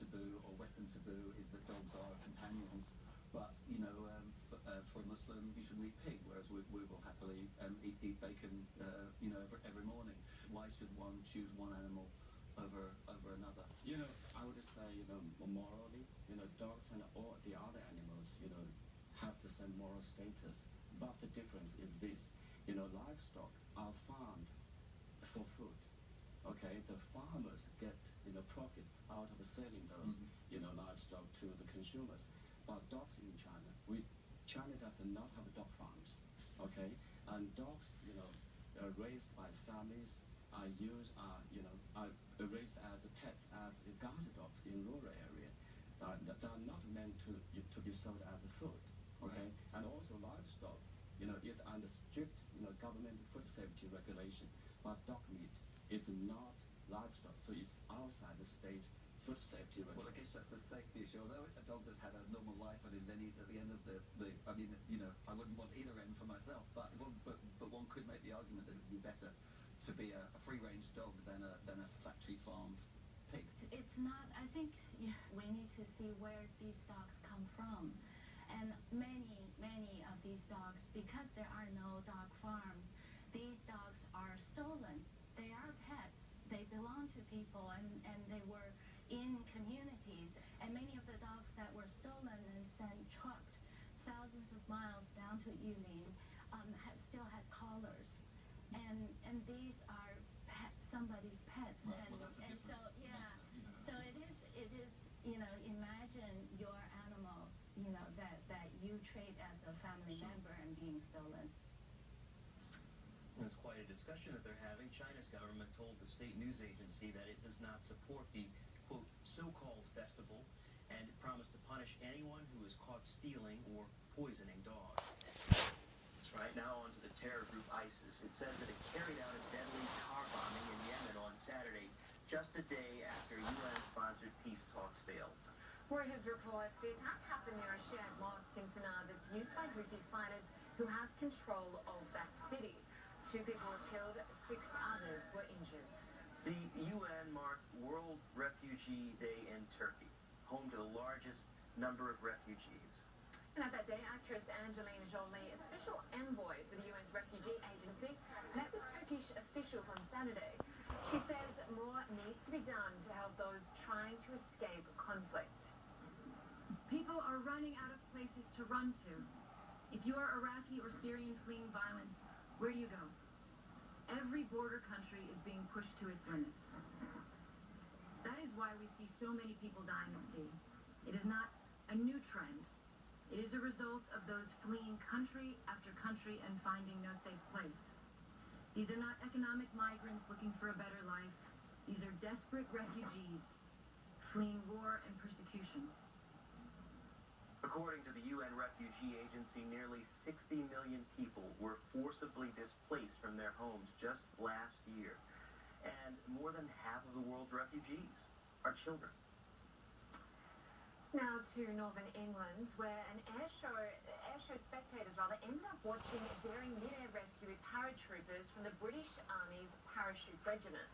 taboo or Western taboo is that dogs are companions. But for a Muslim, you shouldn't eat pig, whereas we will happily eat bacon, every morning. Why should one choose one animal over another? I would say, morally, dogs and all the other animals, have the same moral status. But the difference is this: livestock are farmed for food. Okay, the farmers get profits out of selling those livestock to the consumers. But dogs in China, China does not have dog farms. Okay, and dogs are raised by families, are raised as pets, as guard dogs in rural area. That are not meant to be sold as food. Okay, right. And also livestock is under strict government food safety regulation. But dog meat is not livestock, so it's outside the state food safety regulation. Well, I guess that's a safety issue. Although if a dog that's had a normal life and is then eaten at the end of I wouldn't want either end for myself. But one could make the argument that it would be better to be a free-range dog than a factory-farmed pig. It's not. I think we need to see where these dogs come from. And many of these dogs, because there are no dog farms, these dogs are stolen. They are pets. They belong to people, and they were in communities. And many of the dogs that were stolen and trucked thousands of miles down to Yulin still had collars. And these are somebody's pets. Right. Well, that's a and so, yeah. matter, So it is, imagine your animal, that you treat as a family member and being stolen. It's quite a discussion that they're having. China's government told the state news agency that it does not support the, quote, so-called festival, and it promised to punish anyone who is caught stealing or poisoning dogs. That's right. Now on to the terror group ISIS. It says that it carried out a deadly car bombing in Yemen on Saturday, just a day after UN-sponsored peace talks failed. Reuters reports the attack happened near a shared mosque in Sana'a that's used by Houthi fighters who have control of that city. 2 people were killed, 6 others were injured. The UN marked World Refugee Day in Turkey, home to the largest number of refugees. And at that day, actress Angelina Jolie, a special envoy for the UN's refugee agency, met with Turkish officials on Saturday. She says more needs to be done to help those trying to escape conflict. People are running out of places to run to. If you are Iraqi or Syrian fleeing violence, where do you go? Every border country is being pushed to its limits. That is why we see so many people dying at sea. It is not a new trend. It is a result of those fleeing country after country and finding no safe place. These are not economic migrants looking for a better life. These are desperate refugees fleeing war and persecution. According to the UN Refugee Agency, nearly 60 million people were forcibly displaced from their homes just last year. And more than half of the world's refugees are children. Now to northern England, where airshow spectators ended up watching a daring mid-air rescue with paratroopers from the British Army's Parachute Regiment.